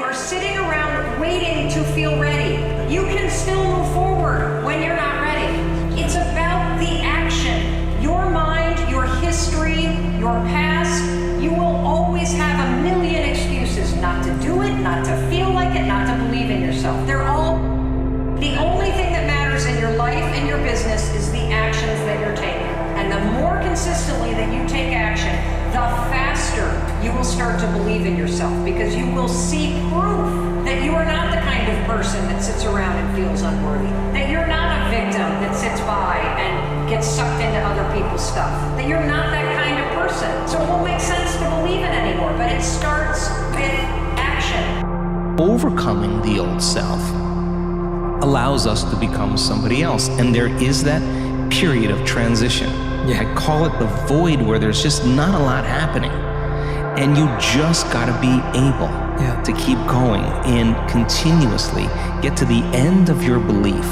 are sitting around waiting to feel ready. You can still move forward when you're not ready. It's about the action. Your mind, your history, your past, you will always have a million excuses not to do it, not to feel like it, not to believe in yourself. The only thing that matters in your life and your business is the actions that you're taking. And the more consistently that you take action, the faster you will start to believe in yourself, because you will see proof that you are not the kind of person that sits around and feels unworthy, that you're not a victim that sits by and gets sucked into other people's stuff, that you're not that kind of person. So it won't make sense to believe it anymore, but it starts with action. Overcoming the old self allows us to become somebody else, and there is that period of transition. I call it the void, where there's just not a lot happening, and you just got to be able to keep going and continuously get to the end of your belief,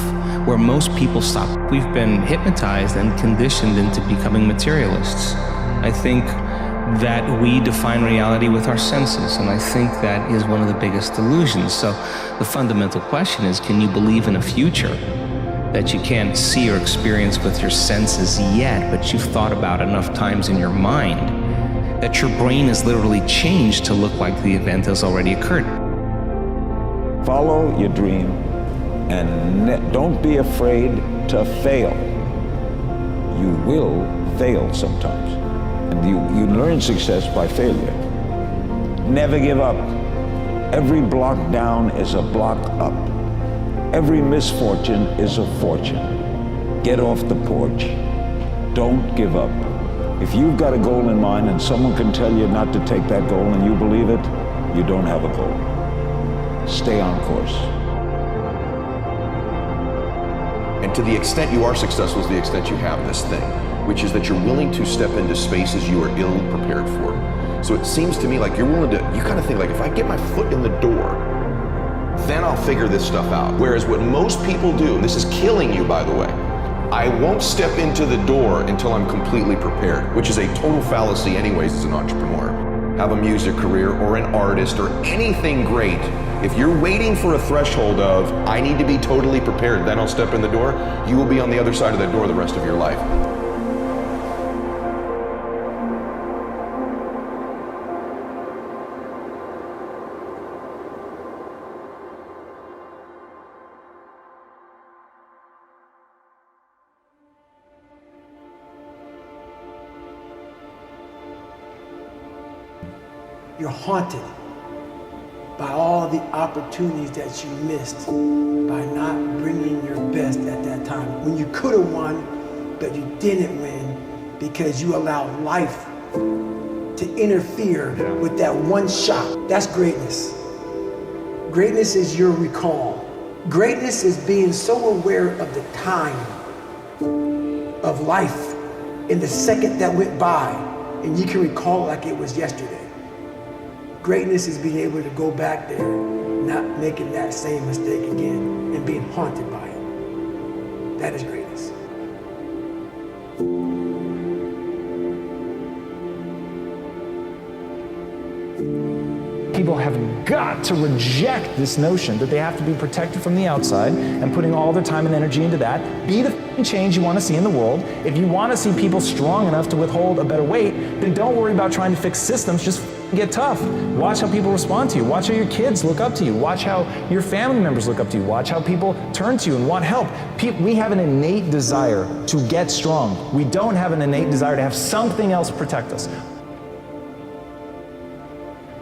where most people stop. We've been hypnotized and conditioned into becoming materialists. I think that we define reality with our senses, and I think that is one of the biggest delusions. So the fundamental question is, can you believe in a future that you can't see or experience with your senses yet, but you've thought about enough times in your mind that your brain has literally changed to look like the event has already occurred? Follow your dream, and don't be afraid to fail. You will fail sometimes. And you learn success by failure. Never give up. Every block down is a block up. Every misfortune is a fortune. Get off the porch. Don't give up. If you've got a goal in mind and someone can tell you not to take that goal and you believe it, you don't have a goal. Stay on course. And to the extent you are successful is the extent you have this thing, which is that you're willing to step into spaces you are ill prepared for. So it seems to me like you're willing to, you kind of think like, if I get my foot in the door, then I'll figure this stuff out. Whereas what most people do, and this is killing you, by the way, I won't step into the door until I'm completely prepared, which is a total fallacy anyways as an entrepreneur. Have a music career or an artist or anything great. If you're waiting for a threshold of, I need to be totally prepared, then I'll step in the door, you will be on the other side of that door the rest of your life. You're haunted by all the opportunities that you missed by not bringing your best at that time. When you could have won, but you didn't win because you allowed life to interfere with that one shot. That's greatness. Greatness is your recall. Greatness is being so aware of the time of life in the second that went by, and you can recall it like it was yesterday. Greatness is being able to go back there, not making that same mistake again, and being haunted by it. That is greatness. People have got to reject this notion that they have to be protected from the outside and putting all their time and energy into that. Be the change you want to see in the world. If you want to see people strong enough to withhold a better weight, then don't worry about trying to fix systems, just get tough. Watch how people respond to you. Watch how your kids look up to you. Watch how your family members look up to you. Watch how people turn to you and want help. We have an innate desire to get strong. We don't have an innate desire to have something else protect us.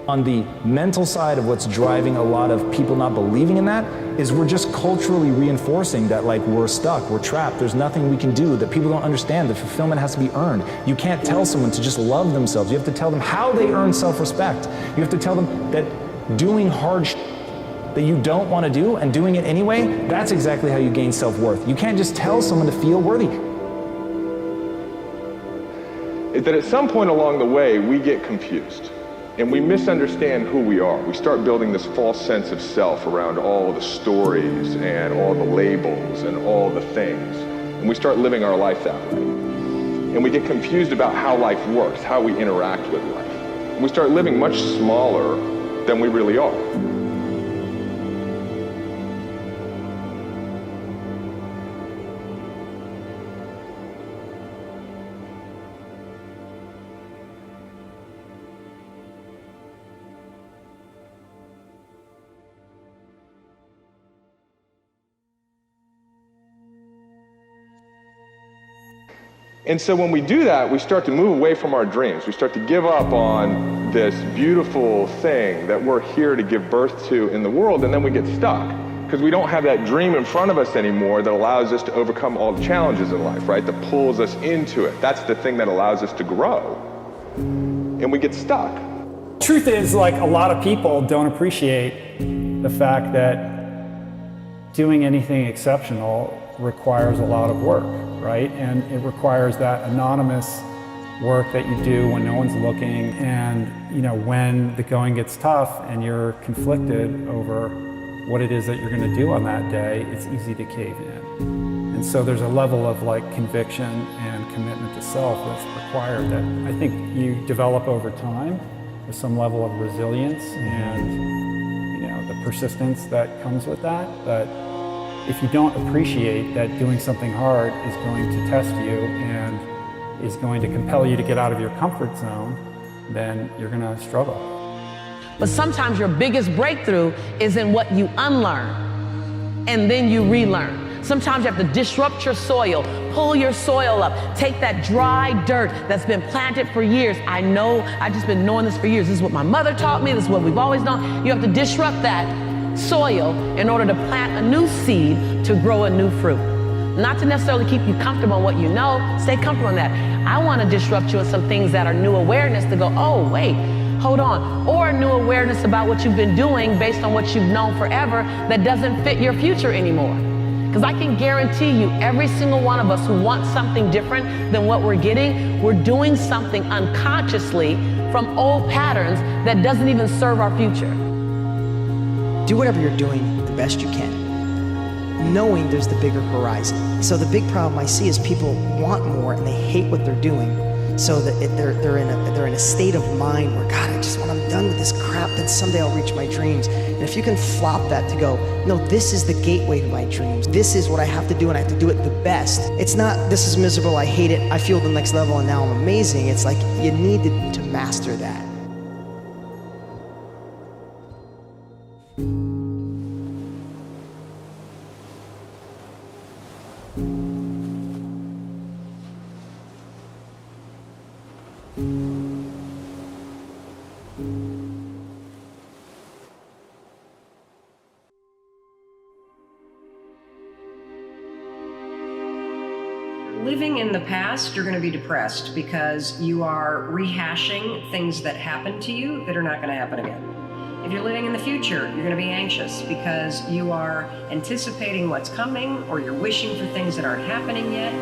On the mental side of what's driving a lot of people not believing in that is we're just culturally reinforcing that, like, we're stuck, we're trapped, there's nothing we can do, that people don't understand that fulfillment has to be earned. You can't tell someone to just love themselves. You have to tell them how they earn self-respect. You have to tell them that doing hard that you don't want to do and doing it anyway, that's exactly how you gain self-worth. You can't just tell someone to feel worthy. That at some point along the way, we get confused. And we misunderstand who we are. We start building this false sense of self around all the stories and all the labels and all the things. And we start living our life that way. And we get confused about how life works, how we interact with life. And we start living much smaller than we really are. And so when we do that, we start to move away from our dreams. We start to give up on this beautiful thing that we're here to give birth to in the world, and then we get stuck because we don't have that dream in front of us anymore that allows us to overcome all the challenges in life, right? That pulls us into it. That's the thing that allows us to grow. And we get stuck. Truth is, like, a lot of people don't appreciate the fact that doing anything exceptional requires a lot of work, right? And it requires that anonymous work that you do when no one's looking, and when the going gets tough and you're conflicted over what it is that you're going to do on that day, it's easy to cave in. And so there's a level of conviction and commitment to self that's required that I think you develop over time with some level of resilience and the persistence that comes with that. But if you don't appreciate that doing something hard is going to test you and is going to compel you to get out of your comfort zone, then you're going to struggle. But sometimes your biggest breakthrough is in what you unlearn and then you relearn. Sometimes you have to disrupt your soil, pull your soil up, take that dry dirt that's been planted for years. I know, I've just been knowing this for years. This is what my mother taught me, this is what we've always known. You have to disrupt that soil in order to plant a new seed to grow a new fruit. Not to necessarily keep you comfortable in what you know, stay comfortable in that. I want to disrupt you in some things that are new awareness to go, oh, wait, hold on. Or new awareness about what you've been doing based on what you've known forever that doesn't fit your future anymore. Because I can guarantee you, every single one of us who wants something different than what we're getting, we're doing something unconsciously from old patterns that doesn't even serve our future. Do whatever you're doing the best you can, knowing there's the bigger horizon. So the big problem I see is people want more and they hate what they're doing. So that they're in a state of mind where, God, when I'm done with this crap, then someday I'll reach my dreams. And if you can flop that to go, no, this is the gateway to my dreams. This is what I have to do, and I have to do it the best. It's not, this is miserable, I hate it, I feel the next level, and now I'm amazing. It's like, you need to master that. Living in the past, you're going to be depressed because you are rehashing things that happened to you that are not going to happen again. If you're living in the future, you're going to be anxious because you are anticipating what's coming or you're wishing for things that aren't happening yet.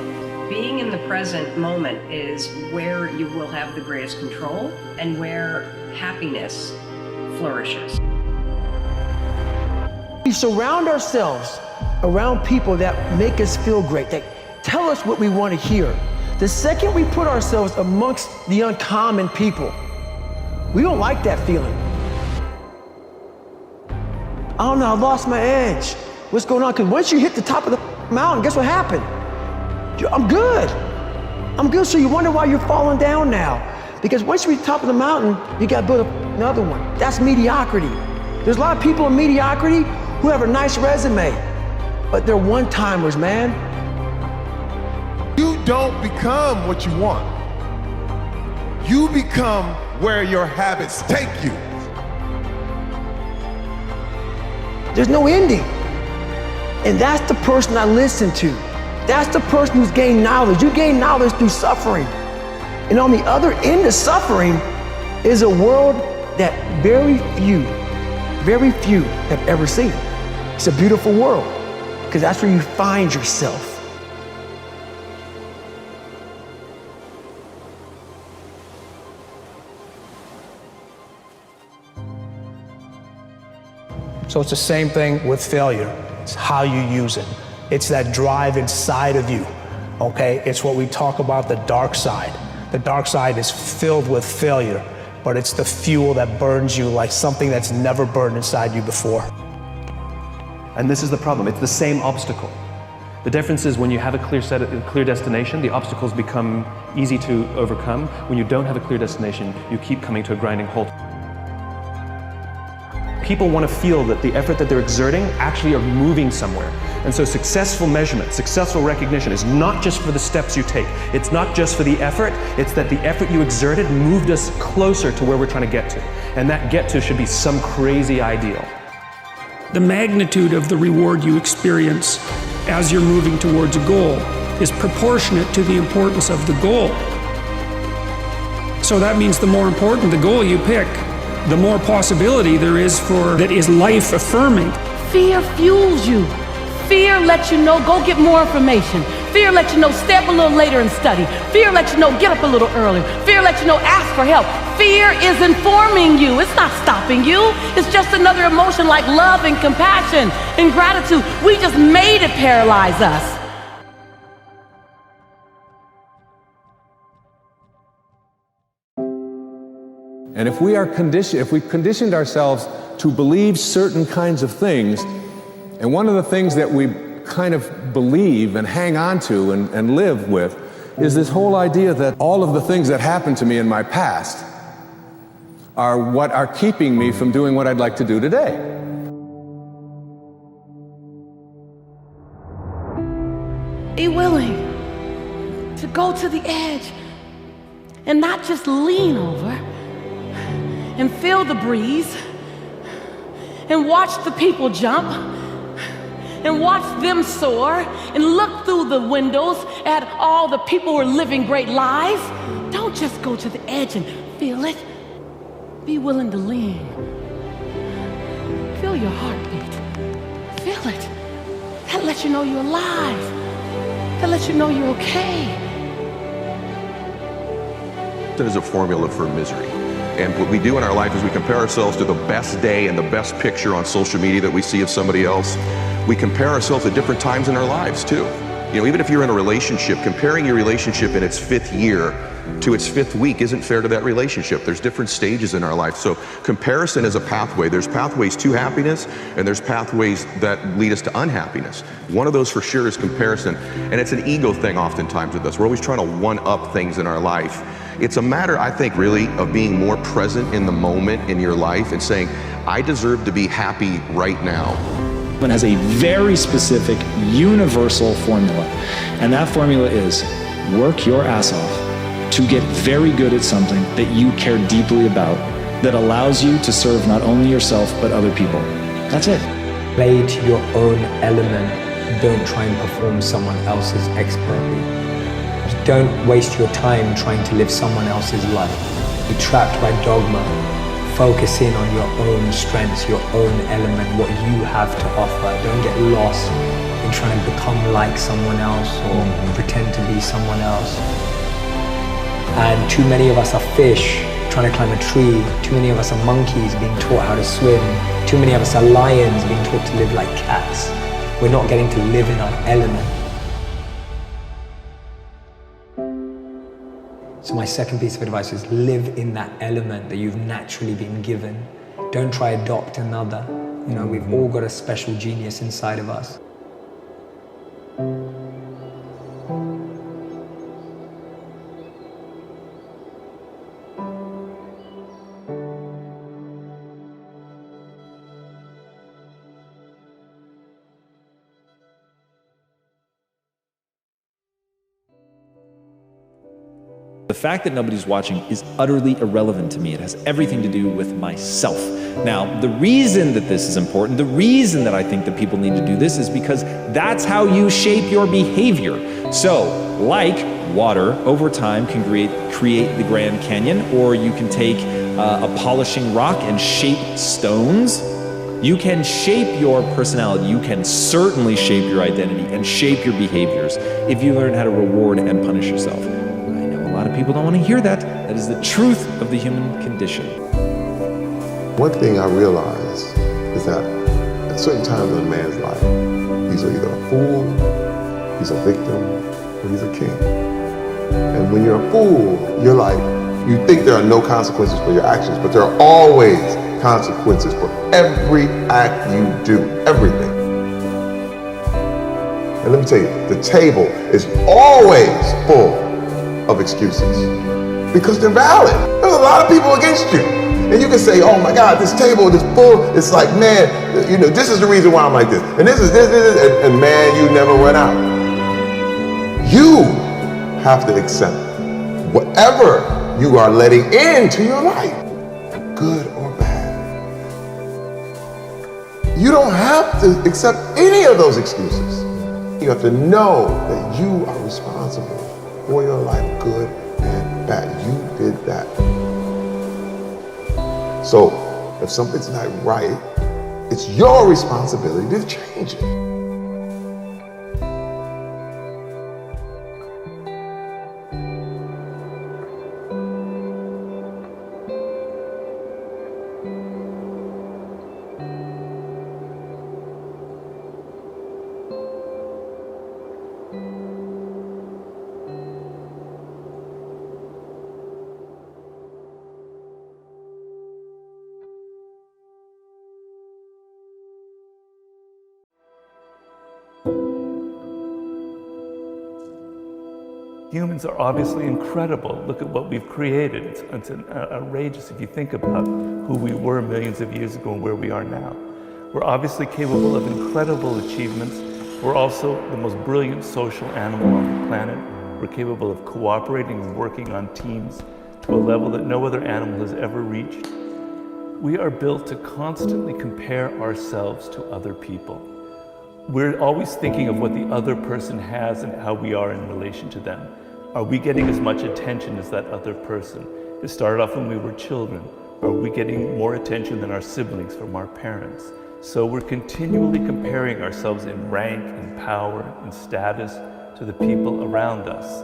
Being in the present moment is where you will have the greatest control and where happiness flourishes. We surround ourselves around people that make us feel great, that tell us what we want to hear. The second we put ourselves amongst the uncommon people, we don't like that feeling. I don't know, I lost my edge. What's going on? Because once you hit the top of the mountain, guess what happened? I'm good. I'm good, so you wonder why you're falling down now. Because once you reach the top of the mountain, you got to build another one. That's mediocrity. There's a lot of people in mediocrity who have a nice resume, but they're one-timers, man. You don't become what you want. You become where your habits take you. There's no ending. And that's the person I listen to. That's the person who's gained knowledge. You gain knowledge through suffering. And on the other end of suffering is a world that very few have ever seen. It's a beautiful world, because that's where you find yourself. So it's the same thing with failure. It's how you use it. It's that drive inside of you, okay? It's what we talk about, the dark side. The dark side is filled with failure, but it's the fuel that burns you like something that's never burned inside you before. And this is the problem. It's the same obstacle. The difference is when you have a clear destination, the obstacles become easy to overcome. When you don't have a clear destination, you keep coming to a grinding halt. People want to feel that the effort that they're exerting actually are moving somewhere. And so successful measurement, successful recognition is not just for the steps you take. It's not just for the effort. It's that the effort you exerted moved us closer to where we're trying to get to. And that get to should be some crazy ideal. The magnitude of the reward you experience as you're moving towards a goal is proportionate to the importance of the goal. So that means the more important the goal you pick, the more possibility there is for that is life affirming. Fear fuels you. Fear lets you know, go get more information. Fear lets you know, stay up a little later and study. Fear lets you know, get up a little earlier. Fear lets you know, ask for help. Fear is informing you. It's not stopping you. It's just another emotion like love and compassion and gratitude. We just made it paralyze us. And if we conditioned ourselves to believe certain kinds of things, and one of the things that we kind of believe and hang on to and live with is this whole idea that all of the things that happened to me in my past are what are keeping me from doing what I'd like to do today. Be willing to go to the edge and not just lean over and feel the breeze and watch the people jump and watch them soar and look through the windows at all the people who are living great lives. Don't just go to the edge and feel it. Be willing to lean. Feel your heartbeat. Feel it. That lets you know you're alive. That lets you know you're okay. That is a formula for misery. And what we do in our life is we compare ourselves to the best day and the best picture on social media that we see of somebody else. We compare ourselves at different times in our lives too. You know, even if you're in a relationship, comparing your relationship in its 5th year to its 5th week isn't fair to that relationship. There's different stages in our life. So comparison is a pathway. There's pathways to happiness and there's pathways that lead us to unhappiness. One of those for sure is comparison. And it's an ego thing oftentimes with us. We're always trying to one-up things in our life. It's a matter, I think, really of being more present in the moment in your life and saying, I deserve to be happy right now. It has a very specific, universal formula. And that formula is work your ass off to get very good at something that you care deeply about, that allows you to serve not only yourself, but other people. That's it. Play to your own element. Don't try and perform someone else's expertly. Don't waste your time trying to live someone else's life. Be trapped by dogma. Focus in on your own strengths, your own element, what you have to offer. Don't get lost in trying to become like someone else or pretend to be someone else. And too many of us are fish trying to climb a tree. Too many of us are monkeys being taught how to swim. Too many of us are lions being taught to live like cats. We're not getting to live in our element. So my second piece of advice is live in that element that you've naturally been given. Don't try to adopt another. You know, we've all got a special genius inside of us. The fact that nobody's watching is utterly irrelevant to me. It has everything to do with myself. Now, the reason that this is important, the reason that I think that people need to do this is because that's how you shape your behavior. So, like water, over time can create the Grand Canyon, or you can take a polishing rock and shape stones. You can shape your personality. You can certainly shape your identity and shape your behaviors if you learn how to reward and punish yourself. A lot of people don't want to hear that. That is the truth of the human condition. One thing I realize is that at certain times in a man's life, he's either a fool, he's a victim, or he's a king. And when you're a fool, you're like, you think there are no consequences for your actions, but there are always consequences for every act you do, everything. And let me tell you, the table is always full of excuses because they're valid. There's a lot of people against you. And you can say, oh my God, this table is full. It's like, man, you know, this is the reason why I'm like this. And this is this, and man, you never run out. You have to accept whatever you are letting into your life, good or bad. You don't have to accept any of those excuses. You have to know that you are responsible for your life, good and bad. You did that. So if something's not right, it's your responsibility to change it. Humans are obviously incredible. Look at what we've created. It's outrageous if you think about who we were millions of years ago and where we are now. We're obviously capable of incredible achievements. We're also the most brilliant social animal on the planet. We're capable of cooperating and working on teams to a level that no other animal has ever reached. We are built to constantly compare ourselves to other people. We're always thinking of what the other person has and how we are in relation to them. Are we getting as much attention as that other person? It started off when we were children. Are we getting more attention than our siblings from our parents? So we're continually comparing ourselves in rank, in power, in status to the people around us.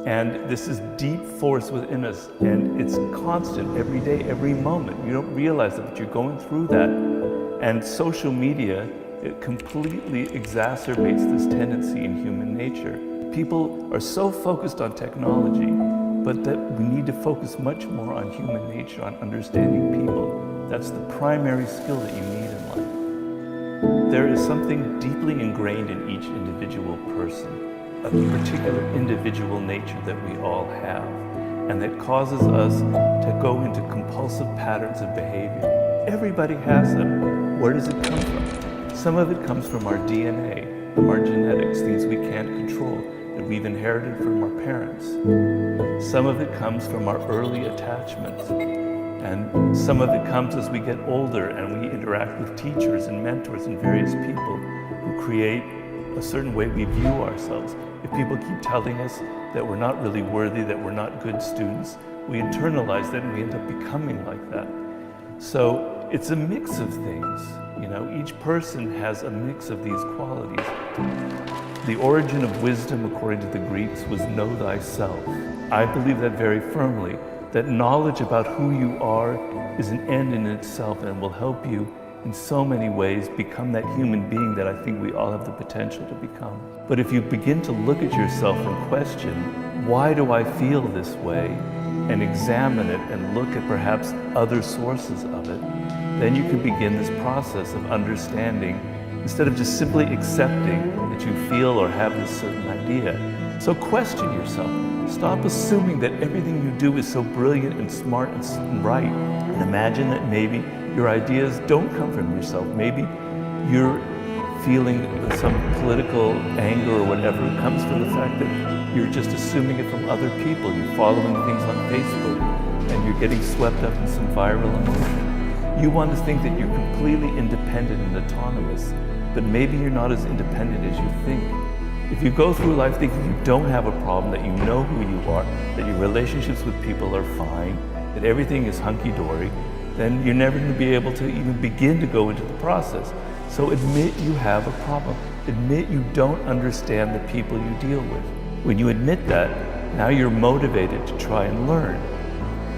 And this is deep force within us, and it's constant every day, every moment. You don't realize it, but you're going through that. And social media, it completely exacerbates this tendency in human nature. People are so focused on technology, but that we need to focus much more on human nature, on understanding people. That's the primary skill that you need in life. There is something deeply ingrained in each individual person, a particular individual nature that we all have, and that causes us to go into compulsive patterns of behavior. Everybody has them. Where does it come from? Some of it comes from our DNA, from our genetics, things we can't control, that we've inherited from our parents. Some of it comes from our early attachments. And some of it comes as we get older and we interact with teachers and mentors and various people who create a certain way we view ourselves. If people keep telling us that we're not really worthy, that we're not good students, we internalize that and we end up becoming like that. So it's a mix of things. You know, each person has a mix of these qualities. The origin of wisdom, according to the Greeks, was know thyself. I believe that very firmly, that knowledge about who you are is an end in itself and will help you in so many ways become that human being that I think we all have the potential to become. But if you begin to look at yourself and question, why do I feel this way? And examine it and look at perhaps other sources of it, then you can begin this process of understanding instead of just simply accepting that you feel or have this certain idea. So question yourself. Stop assuming that everything you do is so brilliant and smart and right. And imagine that maybe your ideas don't come from yourself. Maybe you're feeling some political anger or whatever comes from the fact that you're just assuming it from other people. You're following things on Facebook and you're getting swept up in some viral emotion. You want to think that you're completely independent and autonomous, but maybe you're not as independent as you think. If you go through life thinking you don't have a problem, that you know who you are, that your relationships with people are fine, that everything is hunky-dory, then you're never going to be able to even begin to go into the process. So admit you have a problem. Admit you don't understand the people you deal with. When you admit that, now you're motivated to try and learn.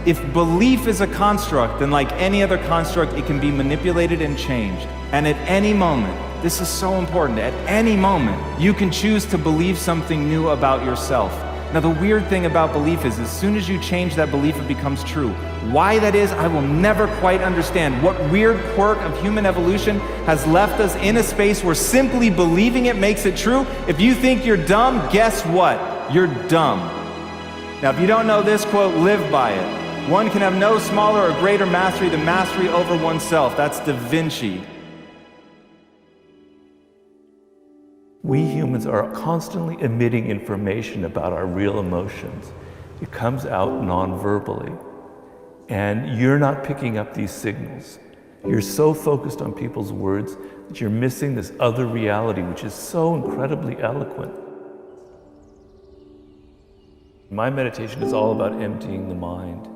If belief is a construct, then like any other construct, it can be manipulated and changed. And at any moment, this is so important, at any moment, you can choose to believe something new about yourself. Now, the weird thing about belief is as soon as you change that belief, it becomes true. Why that is, I will never quite understand. What weird quirk of human evolution has left us in a space where simply believing it makes it true? If you think you're dumb, guess what? You're dumb. Now, if you don't know this quote, live by it. One can have no smaller or greater mastery than mastery over oneself. That's Da Vinci. We humans are constantly emitting information about our real emotions. It comes out non-verbally. And you're not picking up these signals. You're so focused on people's words that you're missing this other reality, which is so incredibly eloquent. My meditation is all about emptying the mind,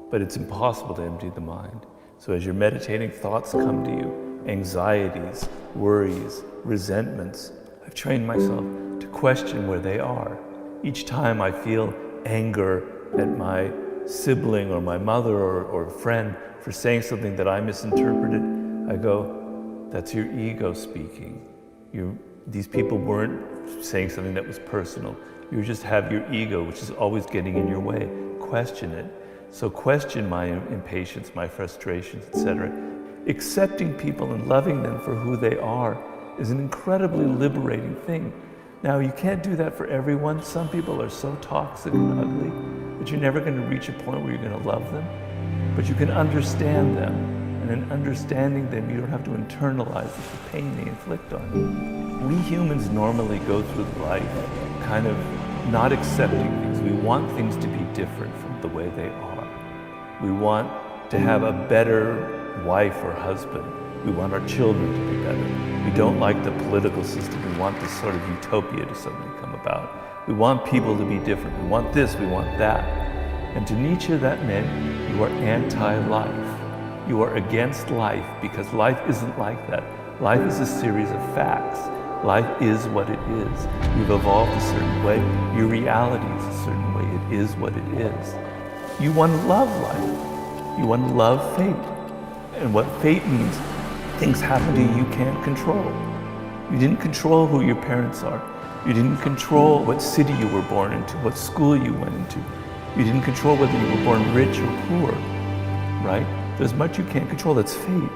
but it's impossible to empty the mind. So as you're meditating, thoughts come to you, anxieties, worries, resentments. I've trained myself to question where they are. Each time I feel anger at my sibling or my mother or friend for saying something that I misinterpreted, I go, that's your ego speaking. These people weren't saying something that was personal. You just have your ego, which is always getting in your way. Question it. So question my impatience, my frustrations, etc. Accepting people and loving them for who they are is an incredibly liberating thing. Now, you can't do that for everyone. Some people are so toxic and ugly that you're never going to reach a point where you're going to love them. But you can understand them. And in understanding them, you don't have to internalize the pain they inflict on you. We humans normally go through life kind of not accepting things. We want things to be different from the way they are. We want to have a better wife or husband. We want our children to be better. We don't like the political system. We want this sort of utopia to suddenly come about. We want people to be different. We want this, we want that. And to Nietzsche, that meant you are anti-life. You are against life because life isn't like that. Life is a series of facts. Life is what it is. You've evolved a certain way. Your reality is a certain way. It is what it is. You want to love life. You want to love fate. And what fate means, things happen to you you can't control. You didn't control who your parents are. You didn't control what city you were born into, what school you went into. You didn't control whether you were born rich or poor, right? There's much you can't control. That's fate.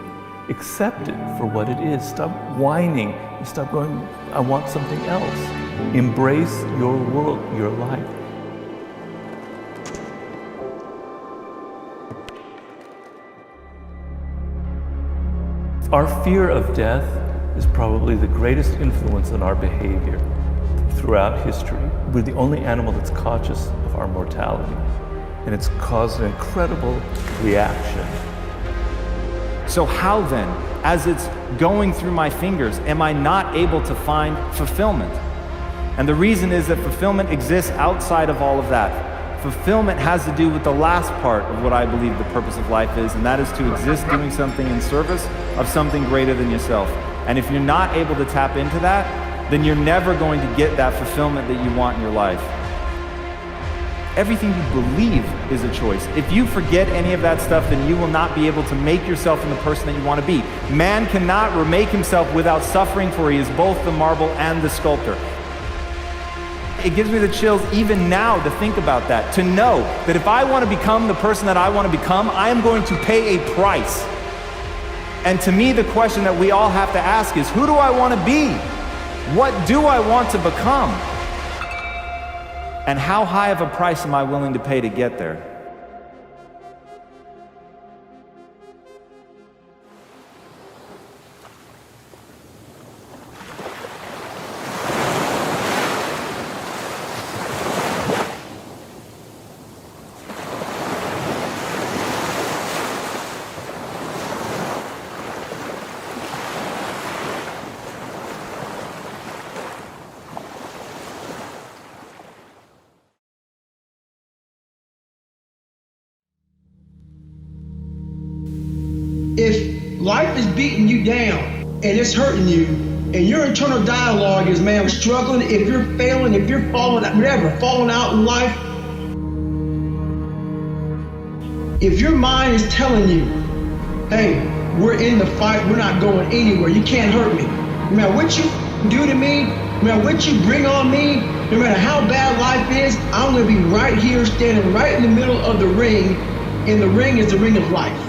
Accept it for what it is. Stop whining and stop going, I want something else. Embrace your world, your life. Our fear of death is probably the greatest influence on our behavior throughout history. We're the only animal that's conscious of our mortality, and it's caused an incredible reaction. So how then, as it's going through my fingers, am I not able to find fulfillment? And the reason is that fulfillment exists outside of all of that. Fulfillment has to do with the last part of what I believe the purpose of life is, and that is to exist doing something in service of something greater than yourself. And if you're not able to tap into that, then you're never going to get that fulfillment that you want in your life. Everything you believe is a choice. If you forget any of that stuff, then you will not be able to make yourself into the person that you want to be. Man cannot remake himself without suffering, for he is both the marble and the sculptor. It gives me the chills even now to think about that, to know that if I want to become the person that I want to become, I am going to pay a price. And to me, the question that we all have to ask is, who do I want to be? What do I want to become? And how high of a price am I willing to pay to get there? If life is beating you down and it's hurting you, and your internal dialogue is, man, I'm struggling, if you're failing, if you're falling out in life, if your mind is telling you, hey, we're in the fight, we're not going anywhere, you can't hurt me, no matter what you do to me, no matter what you bring on me, no matter how bad life is, I'm going to be right here standing right in the middle of the ring, and the ring is the ring of life.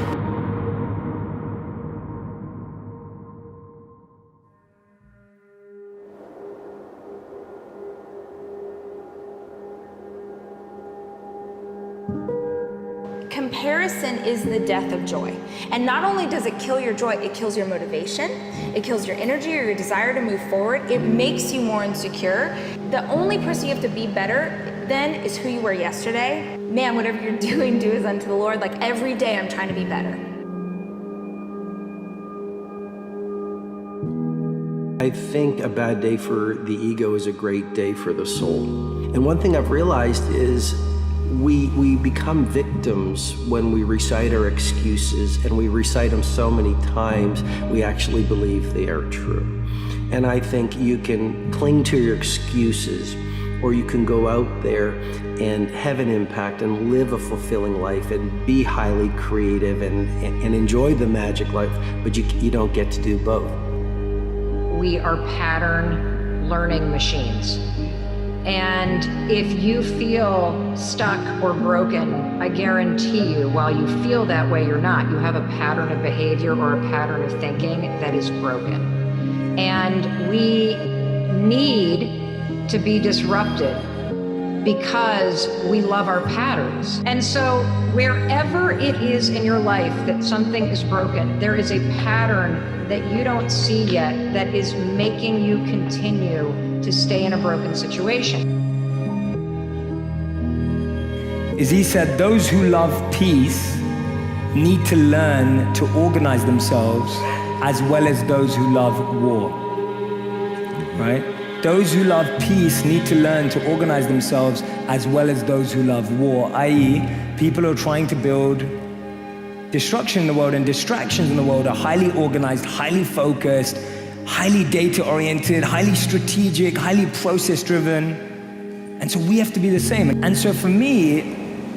Comparison is the death of joy. And not only does it kill your joy, it kills your motivation, it kills your energy or your desire to move forward, it makes you more insecure. The only person you have to be better then is who you were yesterday. Man, whatever you're doing, do as unto the Lord. Like every day I'm trying to be better. I think a bad day for the ego is a great day for the soul. And one thing I've realized is we become victims when we recite our excuses, and we recite them so many times we actually believe they are true. And I think you can cling to your excuses, or you can go out there and have an impact and live a fulfilling life and be highly creative and enjoy the magic life, but you don't get to do both. We are pattern learning machines. And if you feel stuck or broken, I guarantee you, while you feel that way, you're not. You have a pattern of behavior or a pattern of thinking that is broken. And we need to be disrupted because we love our patterns. And so wherever it is in your life that something is broken, there is a pattern that you don't see yet that is making you continue to stay in a broken situation. Is he said those who love peace need to learn to organize themselves as well as those who love war, right? Those who love peace need to learn to organize themselves as well as those who love war, i.e. people who are trying to build destruction in the world and distractions in the world are highly organized, highly focused, highly data-oriented, highly strategic, highly process-driven. And so we have to be the same. And so for me,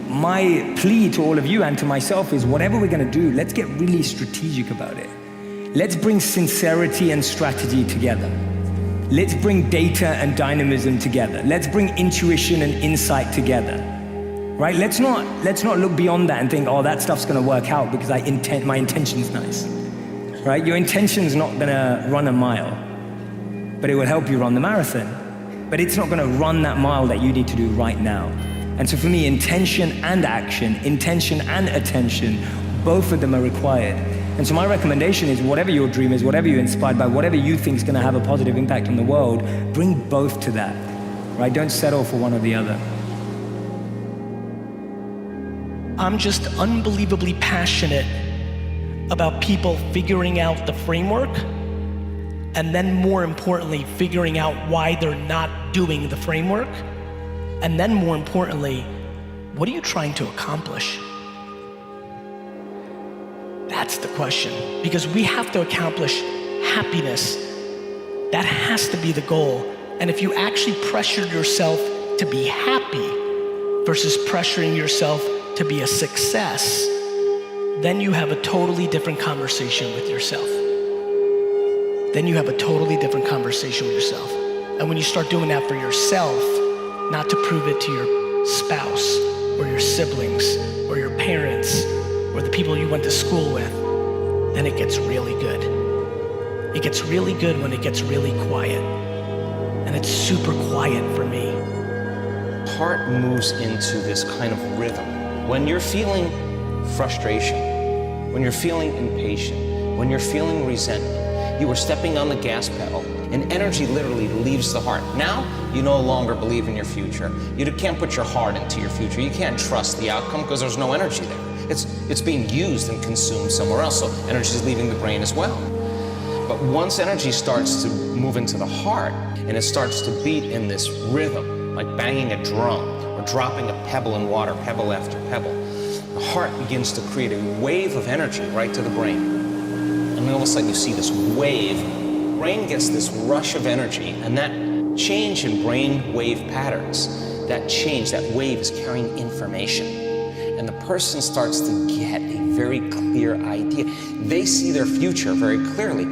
my plea to all of you and to myself is whatever we're gonna do, let's get really strategic about it. Let's bring sincerity and strategy together. Let's bring data and dynamism together. Let's bring intuition and insight together. Right? Let's not look beyond that and think, oh, that stuff's gonna work out because my intention's nice. Right? Your intention's not gonna run a mile, but it will help you run the marathon. But it's not gonna run that mile that you need to do right now. And so for me, intention and action, intention and attention, both of them are required. And so my recommendation is whatever your dream is, whatever you're inspired by, whatever you think is gonna have a positive impact on the world, bring both to that, right? Don't settle for one or the other. I'm just unbelievably passionate about people figuring out the framework, and then more importantly, figuring out why they're not doing the framework. And then more importantly, what are you trying to accomplish? That's the question, because we have to accomplish happiness. That has to be the goal. And if you actually pressure yourself to be happy versus pressuring yourself to be a success, then you have a totally different conversation with yourself. Then you have a totally different conversation with yourself. And when you start doing that for yourself, not to prove it to your spouse or your siblings or your parents or the people you went to school with, then it gets really good. It gets really good when it gets really quiet. And it's super quiet for me. Heart moves into this kind of rhythm. When you're feeling frustration, when you're feeling impatient, when you're feeling resentment, you are stepping on the gas pedal and energy literally leaves the heart. Now, you no longer believe in your future. You can't put your heart into your future. You can't trust the outcome because there's no energy there. It's being used and consumed somewhere else, so energy is leaving the brain as well. But once energy starts to move into the heart and it starts to beat in this rhythm, like banging a drum or dropping a pebble in water, pebble after pebble, the heart begins to create a wave of energy right to the brain. And then all of a sudden you see this wave. Brain gets this rush of energy, and that change in brain wave patterns, that change, that wave is carrying information. And the person starts to get a very clear idea. They see their future very clearly.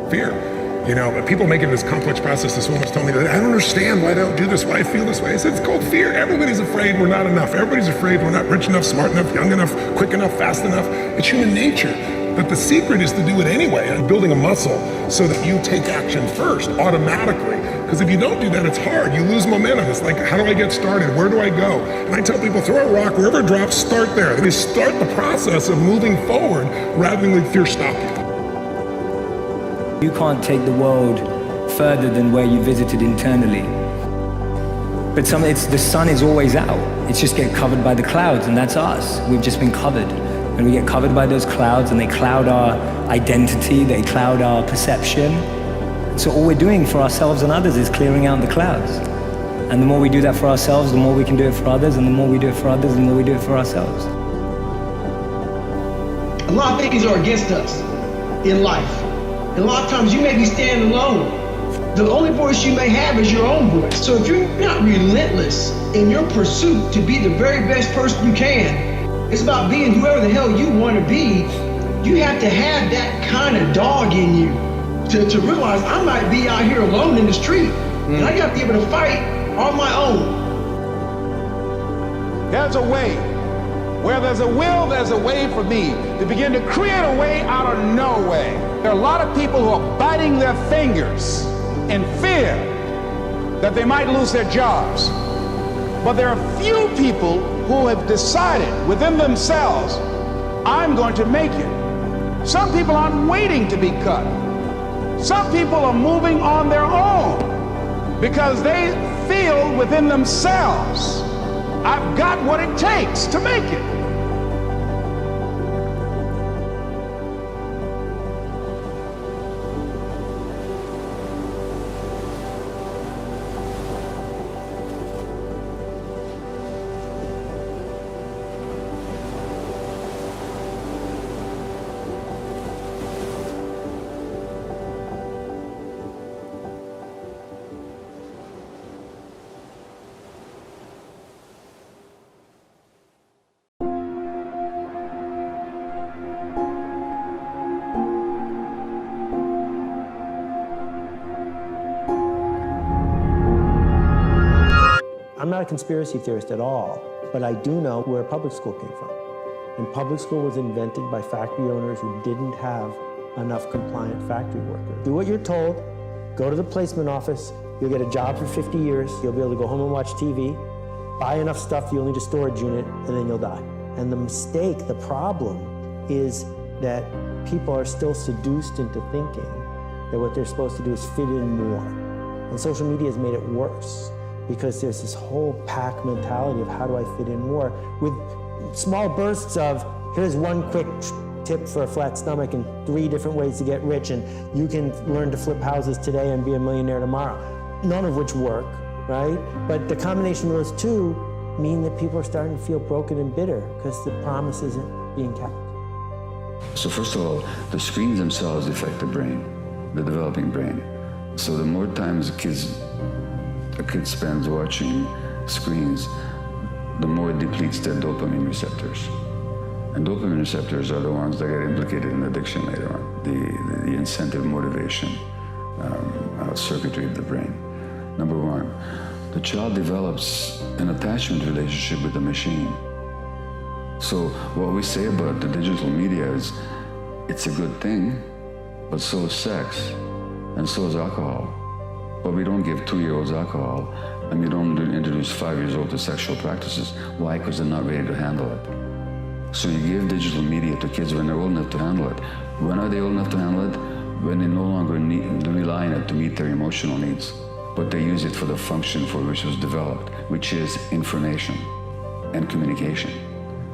Fear. You know, but people make it this complex process. This woman's told me that I don't understand why they don't do this, why I feel this way. I said, it's called fear. Everybody's afraid we're not enough. Everybody's afraid we're not rich enough, smart enough, young enough, quick enough, fast enough. It's human nature. But the secret is to do it anyway, and building a muscle so that you take action first, automatically. Because if you don't do that, it's hard. You lose momentum. It's like, how do I get started? Where do I go? And I tell people, throw a rock, wherever it drops, start there. They start the process of moving forward rather than let fear stop you. You can't take the world further than where you visited internally. But the sun is always out. It's just get covered by the clouds, and that's us. We've just been covered. And we get covered by those clouds, and they cloud our identity, they cloud our perception. So all we're doing for ourselves and others is clearing out the clouds. And the more we do that for ourselves, the more we can do it for others, and the more we do it for others, the more we do it for ourselves. A lot of things are against us in life. And a lot of times you may be standing alone. The only voice you may have is your own voice. So if you're not relentless in your pursuit to be the very best person you can, it's about being whoever the hell you want to be. You have to have that kind of dog in you to realize I might be out here alone in the street, and I got to be able to fight on my own. There's a way. Where there's a will, there's a way for me to begin to create a way out of no way. There are a lot of people who are biting their fingers in fear that they might lose their jobs. But there are few people who have decided within themselves, I'm going to make it. Some people aren't waiting to be cut. Some people are moving on their own because they feel within themselves, I've got what it takes to make it. I'm not a conspiracy theorist at all, but I do know where public school came from. And public school was invented by factory owners who didn't have enough compliant factory workers. Do what you're told, go to the placement office, you'll get a job for 50 years, you'll be able to go home and watch TV, buy enough stuff you'll need a storage unit, and then you'll die. And the mistake, the problem, is that people are still seduced into thinking that what they're supposed to do is fit in more. And social media has made it worse, because there's this whole pack mentality of how do I fit in more, with small bursts of here's one quick tip for a flat stomach and 3 different ways to get rich, and you can learn to flip houses today and be a millionaire tomorrow. None of which work, right? But the combination of those two mean that people are starting to feel broken and bitter because the promise isn't being kept. So first of all, the screens themselves affect the brain, the developing brain. So the more times a kid spends watching screens, the more it depletes their dopamine receptors. And dopamine receptors are the ones that get implicated in addiction later on, the incentive motivation circuitry of the brain. Number one, the child develops an attachment relationship with the machine. So what we say about the digital media is, it's a good thing, but so is sex, and so is alcohol. But we don't give 2-year-olds alcohol, and we don't introduce 5-years-old to sexual practices. Why? Because they're not ready to handle it. So you give digital media to kids when they're old enough to handle it. When are they old enough to handle it? When they no longer rely on it to meet their emotional needs, but they use it for the function for which it was developed, which is information and communication.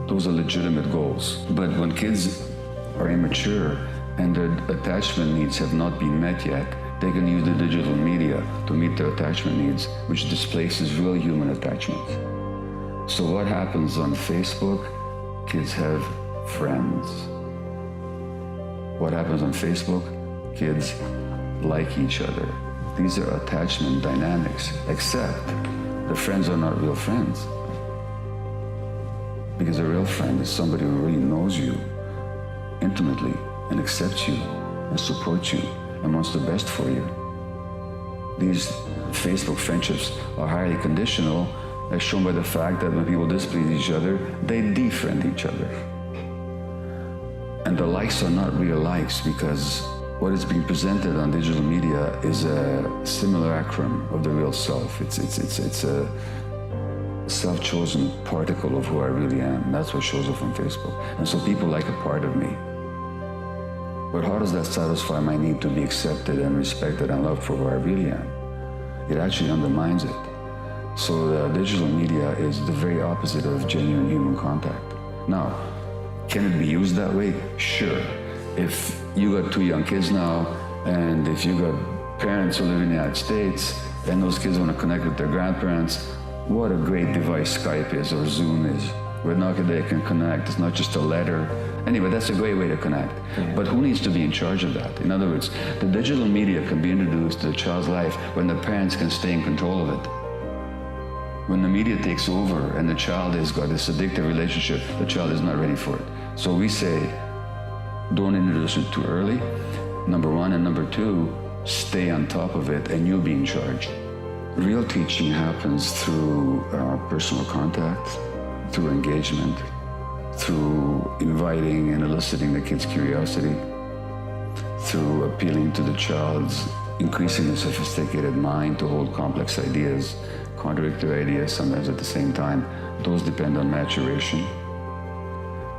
Those are legitimate goals. But when kids are immature and their attachment needs have not been met yet, they can use the digital media to meet their attachment needs, which displaces real human attachment. So what happens on Facebook? Kids have friends. What happens on Facebook? Kids like each other. These are attachment dynamics, except the friends are not real friends. Because a real friend is somebody who really knows you intimately and accepts you and supports you and wants the best for you. These Facebook friendships are highly conditional, as shown by the fact that when people displease each other, they defriend each other. And the likes are not real likes, because what is being presented on digital media is a simulacrum of the real self. It's a self-chosen particle of who I really am. That's what shows up on Facebook. And so people like a part of me. But how does that satisfy my need to be accepted and respected and loved for who I really am? It actually undermines it. So the digital media is the very opposite of genuine human contact. Now, can it be used that way? Sure. If you got 2 young kids now, and if you got parents who live in the United States, and those kids want to connect with their grandparents, what a great device Skype is or Zoom is. Where now they can connect. It's not just a letter. Anyway, that's a great way to connect. But who needs to be in charge of that? In other words, the digital media can be introduced to the child's life when the parents can stay in control of it. When the media takes over and the child has got this addictive relationship, the child is not ready for it. So we say, don't introduce it too early, number one, and number two, stay on top of it and you'll be in charge. Real teaching happens through personal contact, through engagement, through inviting and eliciting the kid's curiosity, through appealing to the child's increasingly sophisticated mind to hold complex ideas, contradictory ideas sometimes at the same time. Those depend on maturation,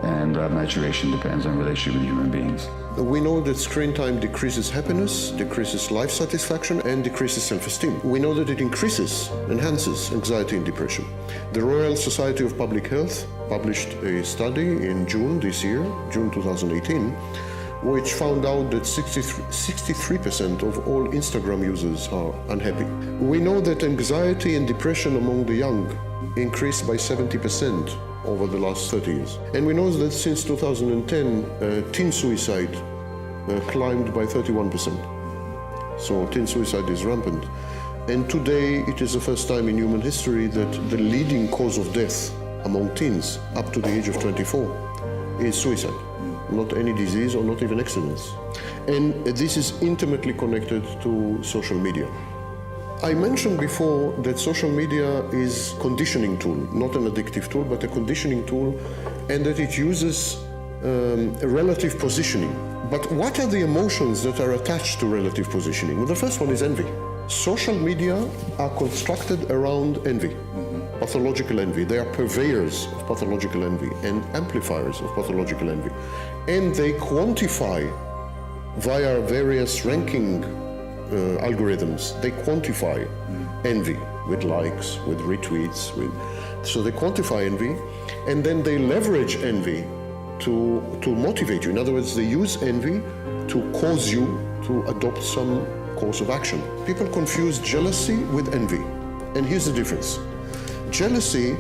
and that maturation depends on relationship with human beings. We know that screen time decreases happiness, decreases life satisfaction, and decreases self-esteem. We know that it enhances anxiety and depression. The Royal Society of Public Health published a study in June this year, June 2018, which found out that 63% of all Instagram users are unhappy. We know that anxiety and depression among the young increased by 70% over the last 30 years. And we know that since 2010, teen suicide climbed by 31%. So teen suicide is rampant. And today, it is the first time in human history that the leading cause of death among teens up to the age of 24 is suicide. Not any disease or not even accidents. And this is intimately connected to social media. I mentioned before that social media is a conditioning tool, not an addictive tool, but a conditioning tool, and that it uses relative positioning. But what are the emotions that are attached to relative positioning? Well, the first one is envy. Social media are constructed around envy, pathological envy. They are purveyors of pathological envy and amplifiers of pathological envy. And they quantify via various ranking algorithms. They quantify envy with likes, with retweets, so they quantify envy, and then they leverage envy to motivate you. In other words, they use envy to cause you to adopt some course of action. People confuse jealousy with envy, and here's the difference. Jealousy,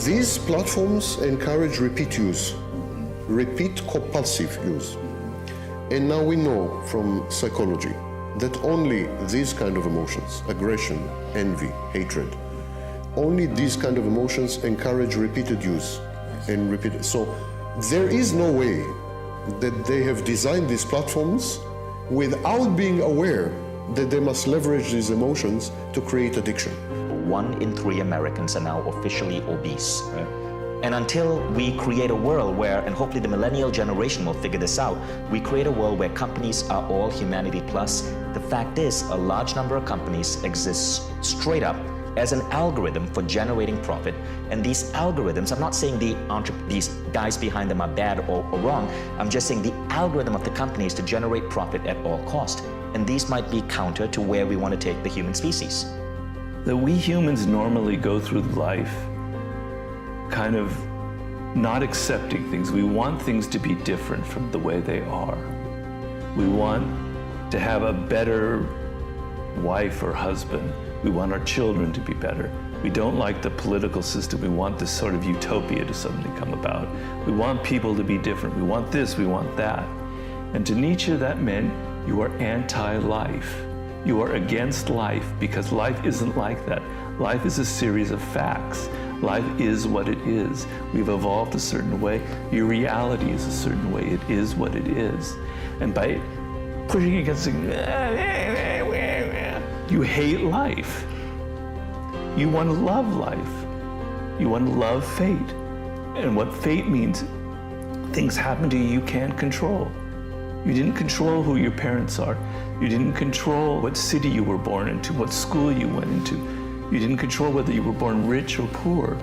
these platforms encourage repeat use, repeat compulsive use. And now we know from psychology that only these kind of emotions, aggression, envy, hatred, only these kind of emotions encourage repeated use and repeated. So there is no way that they have designed these platforms without being aware that they must leverage these emotions to create addiction. 1 in 3 Americans are now officially obese. And until we create a world where, and hopefully the millennial generation will figure this out, we create a world where companies are all humanity plus. The fact is, a large number of companies exist straight up as an algorithm for generating profit. And these algorithms, I'm not saying these guys behind them are bad or wrong, I'm just saying the algorithm of the company is to generate profit at all cost. And these might be counter to where we want to take the human species. That we humans normally go through life kind of not accepting things. We want things to be different from the way they are. We want to have a better wife or husband. We want our children to be better. We don't like the political system. We want this sort of utopia to suddenly come about. We want people to be different. We want this, we want that. And to Nietzsche, that meant you are anti-life. You are against life because life isn't like that. Life is a series of facts. Life is what it is. We've evolved a certain way. Your reality is a certain way. It is what it is. And by pushing against it. You hate life. You want to love life. You want to love fate. And what fate means, things happen to you you can't control. You didn't control who your parents are. You didn't control what city you were born into, what school you went into. You didn't control whether you were born rich or poor,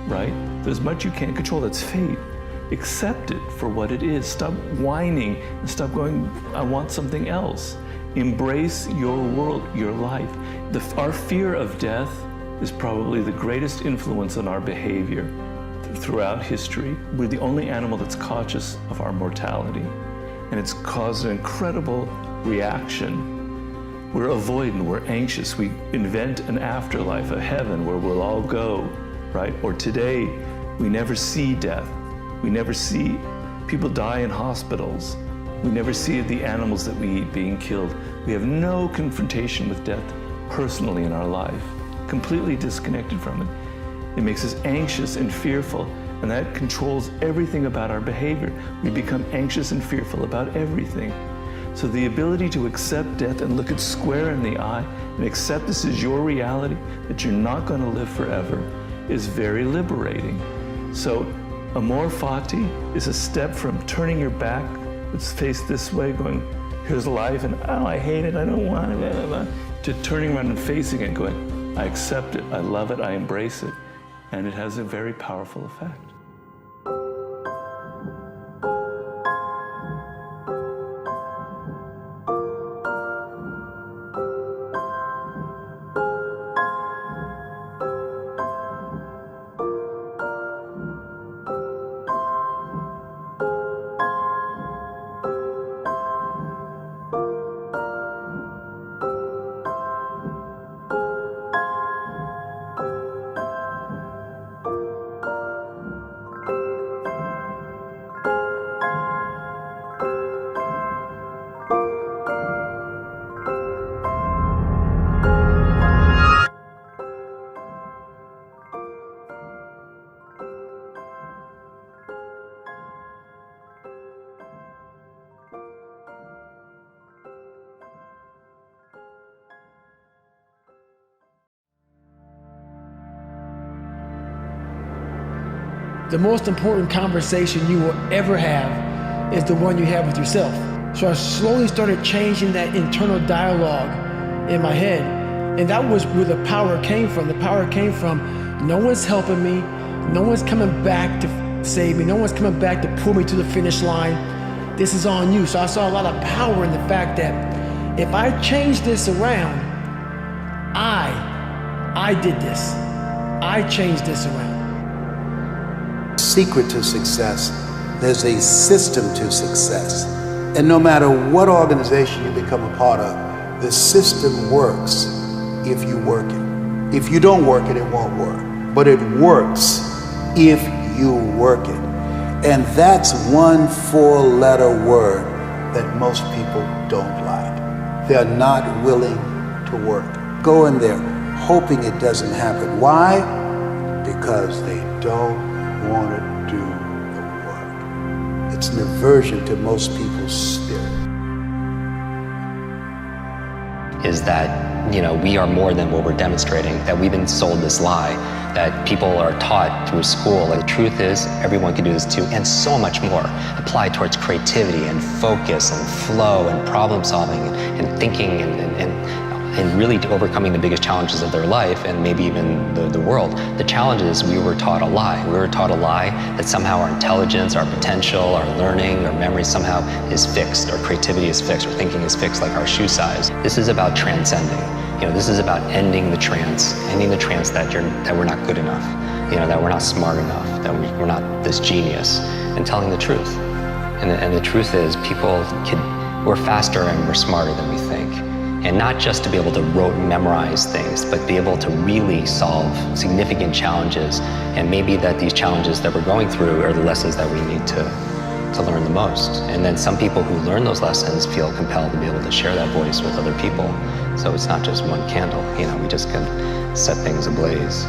right? There's much you can't control, that's fate. Accept it for what it is. Stop whining and stop going, I want something else. Embrace your world, your life. Our fear of death is probably the greatest influence on our behavior throughout history. We're the only animal that's conscious of our mortality, and it's caused an incredible reaction. We're avoidant, we're anxious, we invent an afterlife, a heaven where we'll all go, right? Or today, we never see death. We never see people die in hospitals. We never see the animals that we eat being killed. We have no confrontation with death personally in our life, completely disconnected from it. It makes us anxious and fearful, and that controls everything about our behavior. We become anxious and fearful about everything. So the ability to accept death and look it square in the eye and accept this is your reality, that you're not going to live forever, is very liberating. So amor fati is a step from turning your back, let's face this way, going, here's life, and oh, I hate it, I don't want it, blah, blah, blah, to turning around and facing it, going, I accept it, I love it, I embrace it, and it has a very powerful effect. The most important conversation you will ever have is the one you have with yourself. So I slowly started changing that internal dialogue in my head. And that was where the power came from. The power came from, no one's helping me, no one's coming back to save me, no one's coming back to pull me to the finish line. This is on you. So I saw a lot of power in the fact that if I change this around, I did this. I changed this around. Secret to success, there's a system to success. And no matter what organization you become a part of, the system works if you work it. If you don't work it, it won't work. But it works if you work it. And that's one 4-letter word that most people don't like. They're not willing to work. Go in there hoping it doesn't happen. Why? Because they don't want to do the work. It's an aversion to most people's spirit. Is that, we are more than what we're demonstrating, that we've been sold this lie, that people are taught through school. And the truth is, everyone can do this too, and so much more. Applied towards creativity and focus and flow and problem solving and thinking and really overcoming the biggest challenges of their life and maybe even the world. The challenge is we were taught a lie. We were taught a lie that somehow our intelligence, our potential, our learning, our memory somehow is fixed, or creativity is fixed, or thinking is fixed like our shoe size. This is about transcending. This is about ending the trance that we're not good enough, that we're not smart enough, that we're not this genius, and telling the truth. And the truth is we're faster and we're smarter than we think. And not just to be able to memorize things, but be able to really solve significant challenges. And maybe that these challenges that we're going through are the lessons that we need to learn the most. And then some people who learn those lessons feel compelled to be able to share that voice with other people. So it's not just one candle, we just can set things ablaze.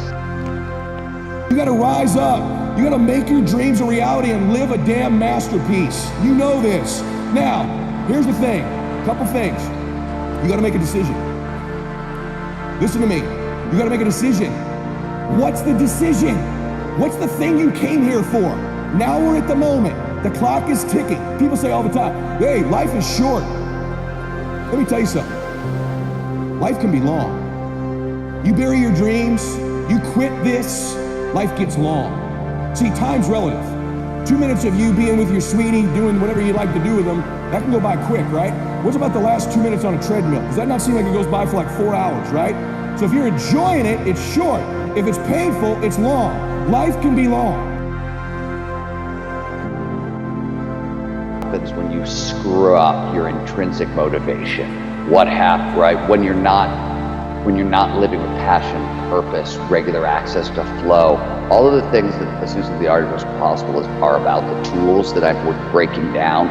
You gotta rise up. You gotta make your dreams a reality and live a damn masterpiece. You know this. Now, here's the thing. Couple things. You gotta make a decision. Listen to me. You gotta make a decision. What's the decision? What's the thing you came here for? Now we're at the moment. The clock is ticking. People say all the time, hey, life is short. Let me tell you something. Life can be long. You bury your dreams, you quit this, life gets long. See, time's relative. 2 minutes of you being with your sweetie, doing whatever you like to do with them, that can go by quick, right? What's about the last 2 minutes on a treadmill? Does that not seem like it goes by for like 4 hours, right? So if you're enjoying it, it's short. If it's painful, it's long. Life can be long. Happens when you screw up your intrinsic motivation. What happens, right? When you're not living with passion, purpose, regular access to flow, all of the things that Susan the Art of What's Possible are about, the tools that I'm breaking down.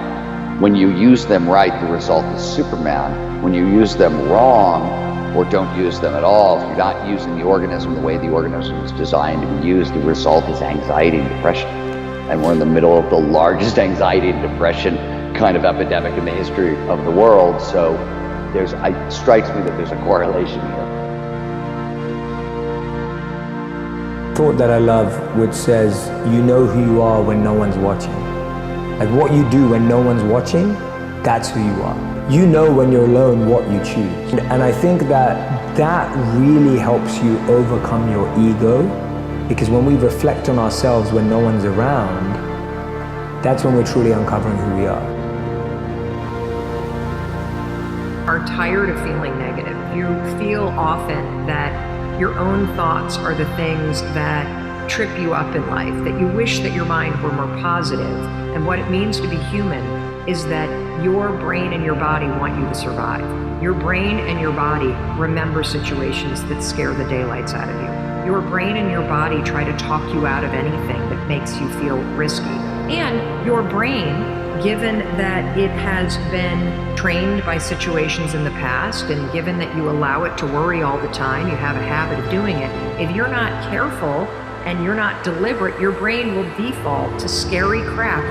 When you use them right, the result is Superman. When you use them wrong, or don't use them at all, if you're not using the organism the way the organism is designed to be used, the result is anxiety and depression. And we're in the middle of the largest anxiety and depression kind of epidemic in the history of the world. So it strikes me that there's a correlation here. Thought that I love, which says, you know who you are when no one's watching. Like what you do when no one's watching, that's who you are. You know when you're alone what you choose. And I think that really helps you overcome your ego, because when we reflect on ourselves when no one's around, that's when we're truly uncovering who we are. Are tired of feeling negative. You feel often that your own thoughts are the things that trip you up in life, that you wish that your mind were more positive. And what it means to be human is that your brain and your body want you to survive. Your brain and your body remember situations that scare the daylights out of you. Your brain and your body try to talk you out of anything that makes you feel risky. And your brain, given that it has been trained by situations in the past, and given that you allow it to worry all the time, you have a habit of doing it, if you're not careful and you're not deliberate, your brain will default to scary crap.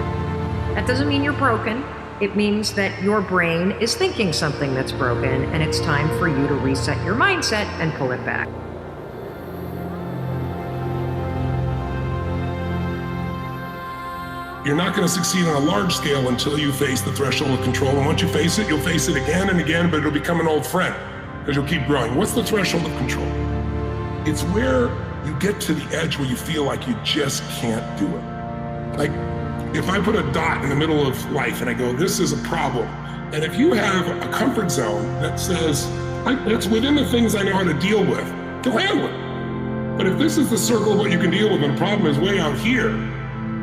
That doesn't mean you're broken. It means that your brain is thinking something that's broken, and it's time for you to reset your mindset and pull it back. You're not going to succeed on a large scale until you face the threshold of control. And once you face it, you'll face it again and again, but it'll become an old friend because you'll keep growing. What's the threshold of control? It's where you get to the edge where you feel like you just can't do it. Like if I put a dot in the middle of life and I go, this is a problem. And if you have a comfort zone that says, that's within the things I know how to deal with, you'll handle it. But if this is the circle of what you can deal with and the problem is way out here,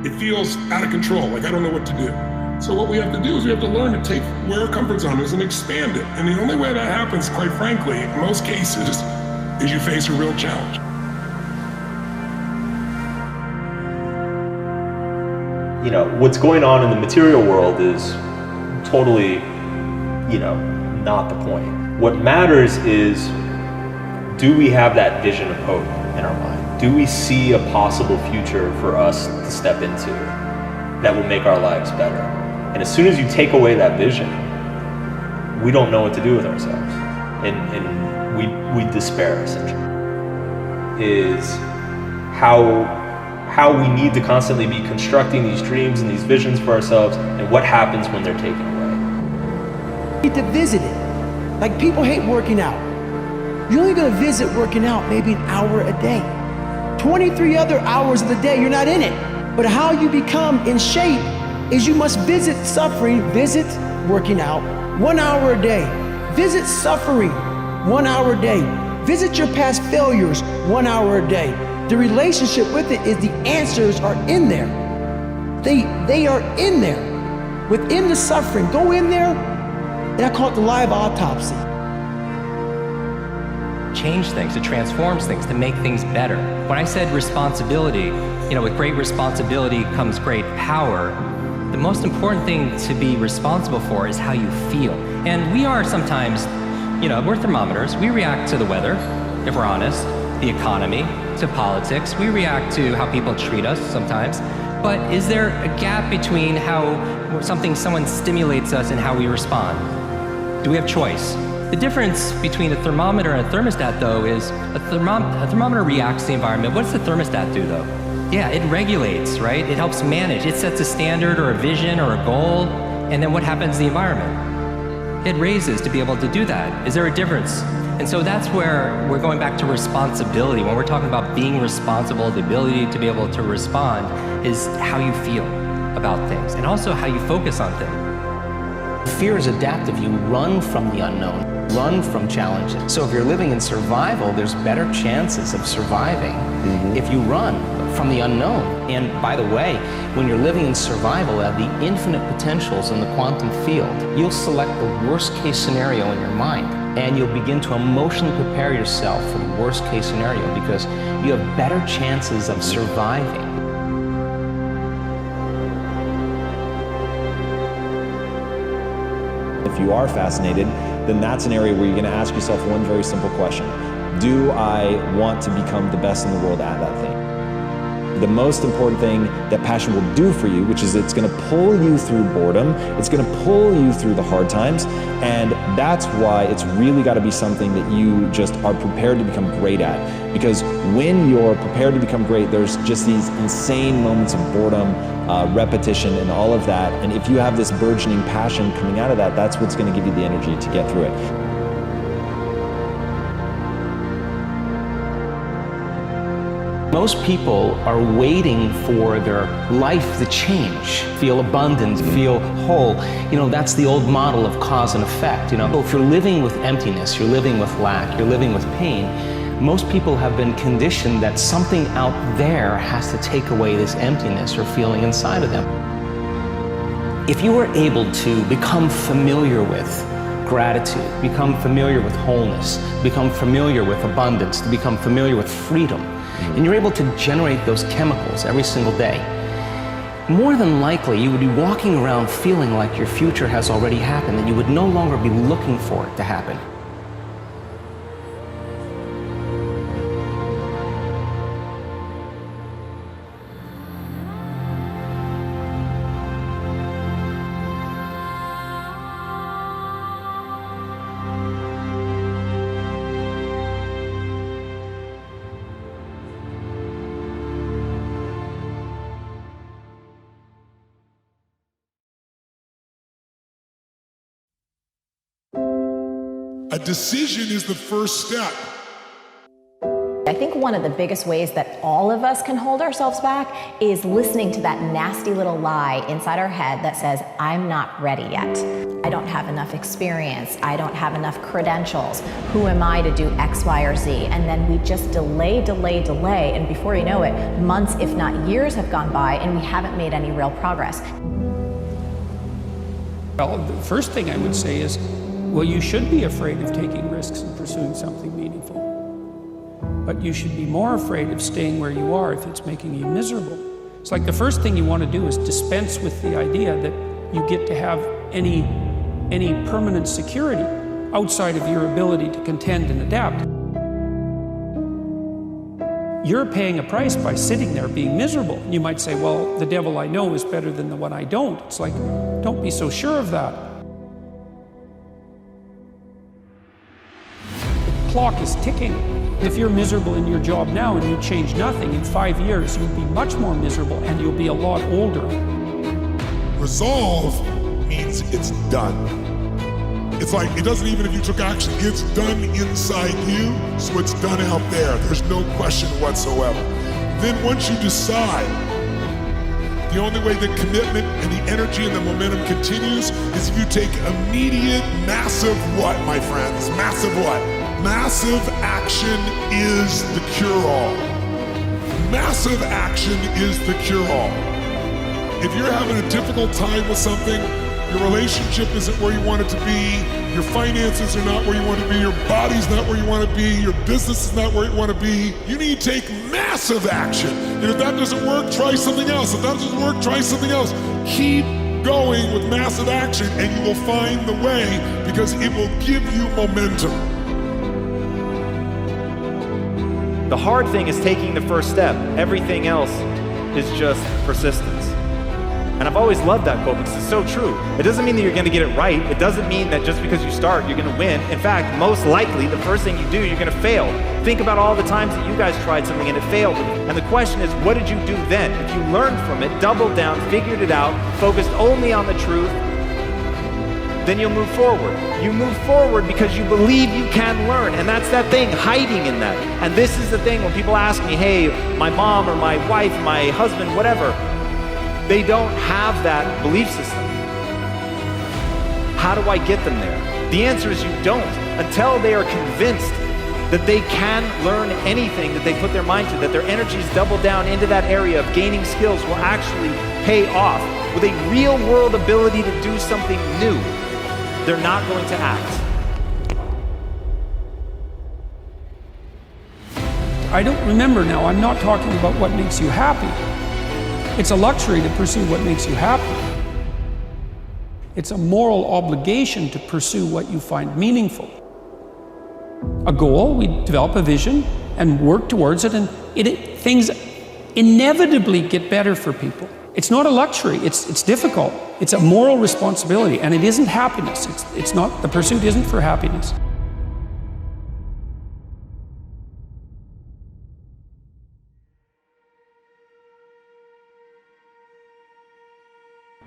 it feels out of control, like I don't know what to do. So what we have to do is we have to learn to take where our comfort zone is and expand it. And the only way that happens, quite frankly, in most cases, is you face a real challenge. You know, what's going on in the material world is totally, not the point. What matters is, do we have that vision of hope in our mind? Do we see a possible future for us to step into that will make our lives better? And as soon as you take away that vision, we don't know what to do with ourselves. And we despair, essentially. Is how we need to constantly be constructing these dreams and these visions for ourselves, and what happens when they're taken away. You need to visit it. Like people hate working out. You're only gonna visit working out maybe an hour a day. 23 other hours of the day, you're not in it. But how you become in shape is you must visit suffering, visit working out 1 hour a day. Visit suffering 1 hour a day. Visit your past failures 1 hour a day. The relationship with it is the answers are in there. They are in there. Within the suffering, go in there, and I call it the live autopsy. Change things, it transforms things, to make things better. When I said responsibility, with great responsibility comes great power. The most important thing to be responsible for is how you feel. And we are sometimes, we're thermometers. We react to the weather, if we're honest, the economy, to politics. We react to how people treat us sometimes. But is there a gap between how someone stimulates us and how we respond? Do we have choice? The difference between a thermometer and a thermostat, though, is a thermometer reacts to the environment. What does the thermostat do, though? Yeah, it regulates, right? It helps manage. It sets a standard or a vision or a goal, and then what happens to the environment? It raises to be able to do that. Is there a difference? And so that's where we're going back to responsibility. When we're talking about being responsible, the ability to be able to respond is how you feel about things and also how you focus on things. Fear is adaptive. You run from the unknown, run from challenges. So if you're living in survival, there's better chances of surviving if you run from the unknown. And by the way, when you're living in survival at the infinite potentials in the quantum field, you'll select the worst case scenario in your mind, and you'll begin to emotionally prepare yourself for the worst case scenario because you have better chances of surviving. If you are fascinated, then that's an area where you're going to ask yourself one very simple question. Do I want to become the best in the world at that thing? The most important thing that passion will do for you, which is it's going to pull you through boredom, it's going to pull you through the hard times, and that's why it's really got to be something that you just are prepared to become great at. Because when you're prepared to become great, there's just these insane moments of boredom, repetition, and all of that. And if you have this burgeoning passion coming out of that, that's what's going to give you the energy to get through it. Most people are waiting for their life to change, feel abundant, feel whole. You know, that's the old model of cause and effect. You know, if you're living with emptiness, you're living with lack, you're living with pain, most people have been conditioned that something out there has to take away this emptiness or feeling inside of them. If you were able to become familiar with gratitude, become familiar with wholeness, become familiar with abundance, to become familiar with freedom, and you're able to generate those chemicals every single day, more than likely you would be walking around feeling like your future has already happened and you would no longer be looking for it to happen. A decision is the first step. I think one of the biggest ways that all of us can hold ourselves back is listening to that nasty little lie inside our head that says, I'm not ready yet. I don't have enough experience. I don't have enough credentials. Who am I to do X, Y, or Z? And then we just delay. And before you know it, months, if not years have gone by and we haven't made any real progress. Well, the first thing I would say is, well, you should be afraid of taking risks and pursuing something meaningful. But you should be more afraid of staying where you are if it's making you miserable. It's like the first thing you want to do is dispense with the idea that you get to have any permanent security outside of your ability to contend and adapt. You're paying a price by sitting there being miserable. You might say, well, the devil I know is better than the one I don't. It's like, don't be so sure of that. The clock is ticking. If you're miserable in your job now and you change nothing, in 5 years you'll be much more miserable and you'll be a lot older. Resolve means it's done. It's like, it doesn't even if you took action, it's done inside you, so it's done out there. There's no question whatsoever. Then once you decide, the only way the commitment and the energy and the momentum continues is if you take immediate, massive what, my friends? Massive what? Massive action is the cure-all. Massive action is the cure-all. If you're having a difficult time with something, your relationship isn't where you want it to be, your finances are not where you want to be, your body's not where you want to be, your business is not where you want to be, you need to take massive action. And if that doesn't work, try something else. If that doesn't work, try something else. Keep going with massive action and you will find the way because it will give you momentum. The hard thing is taking the first step. Everything else is just persistence. And I've always loved that quote because it's so true. It doesn't mean that you're going to get it right. It doesn't mean that just because you start, you're going to win. In fact, most likely, the first thing you do, you're going to fail. Think about all the times that you guys tried something and it failed. And the question is, what did you do then? If you learned from it, doubled down, figured it out, focused only on the truth, then you'll move forward. You move forward because you believe you can learn. And that's that thing, hiding in that. And this is the thing when people ask me, hey, my mom or my wife, my husband, whatever, they don't have that belief system. How do I get them there? The answer is you don't, until they are convinced that they can learn anything that they put their mind to, that their energies double down into that area of gaining skills will actually pay off with a real world ability to do something new. They're not going to act. I don't remember now, I'm not talking about what makes you happy. It's a luxury to pursue what makes you happy. It's a moral obligation to pursue what you find meaningful. A goal, we develop a vision and work towards it, and things inevitably get better for people. It's not a luxury, it's difficult. It's a moral responsibility, and it isn't happiness. It's not, the pursuit isn't for happiness.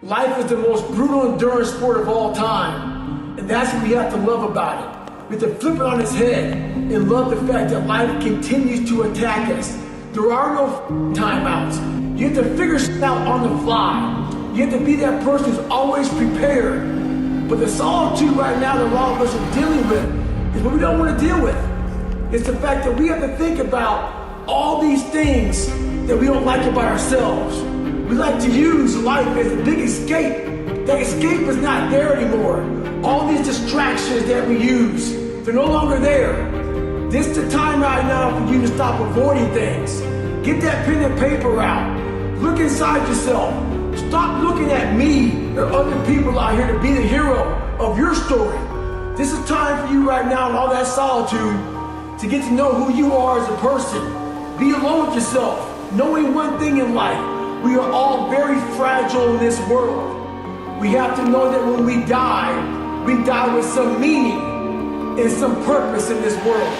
Life is the most brutal endurance sport of all time, and that's what we have to love about it. We have to flip it on its head and love the fact that life continues to attack us. There are no timeouts. You have to figure stuff out on the fly. You have to be that person who's always prepared. But the solitude right now that all of us are dealing with is what we don't want to deal with. It's the fact that we have to think about all these things that we don't like about ourselves. We like to use life as a big escape. That escape is not there anymore. All these distractions that we use, they're no longer there. This is the time right now for you to stop avoiding things. Get that pen and paper out. Look inside yourself. Stop looking at me or other people out here to be the hero of your story. This is time for you right now in all that solitude to get to know who you are as a person. Be alone with yourself, knowing one thing in life. We are all very fragile in this world. We have to know that when we die with some meaning and some purpose in this world.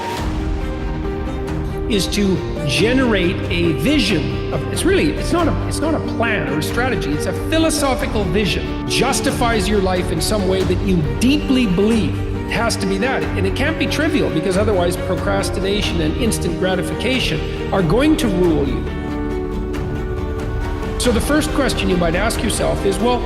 Is to generate a vision of, it's not a plan or a strategy, it's a philosophical vision. Justifies your life in some way that you deeply believe. It has to be that, and it can't be trivial because otherwise procrastination and instant gratification are going to rule you. So the first question you might ask yourself is, well,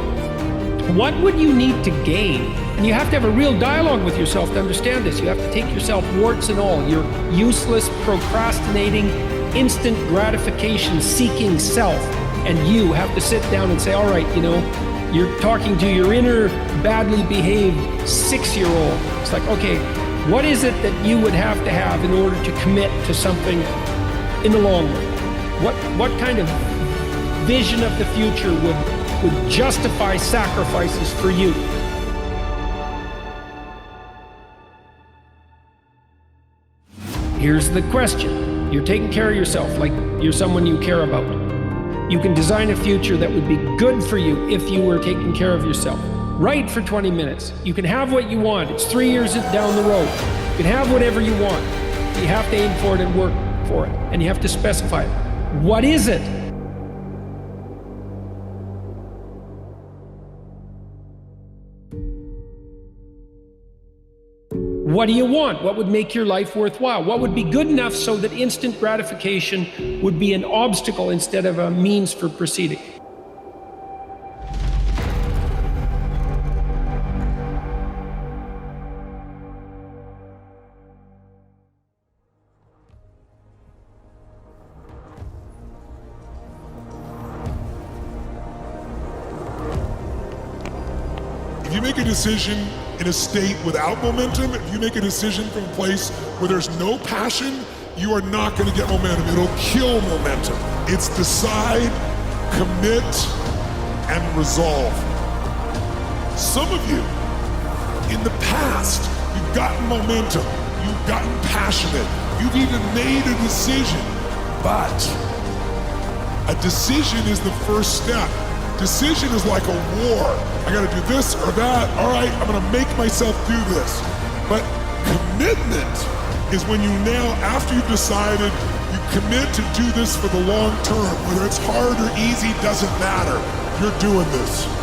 what would you need to gain? And you have to have a real dialogue with yourself to understand this. You have to take yourself warts and all, your useless, procrastinating, instant gratification seeking self, and you have to sit down and say, all right, you're talking to your inner badly behaved 6-year-old. It's like, okay, what is it that you would have to have in order to commit to something in the long run? What kind of vision of the future would justify sacrifices for you? Here's the question. You're taking care of yourself like you're someone you care about. You can design a future that would be good for you if you were taking care of yourself. Write for 20 minutes. You can have what you want. It's 3 years down the road. You can have whatever you want. You have to aim for it and work for it. And you have to specify it. What is it? What do you want? What would make your life worthwhile? What would be good enough so that instant gratification would be an obstacle instead of a means for proceeding? If you make a decision in a state without momentum, if you make a decision from a place where there's no passion, you are not going to get momentum. It'll kill momentum. It's decide, commit, and resolve. Some of you, in the past, you've gotten momentum, you've gotten passionate, you've even made a decision, but a decision is the first step. Decision is like a war. I gotta do this or that. All right, I'm gonna make myself do this. But commitment is when you now, after you've decided, you commit to do this for the long term. Whether it's hard or easy, doesn't matter. You're doing this.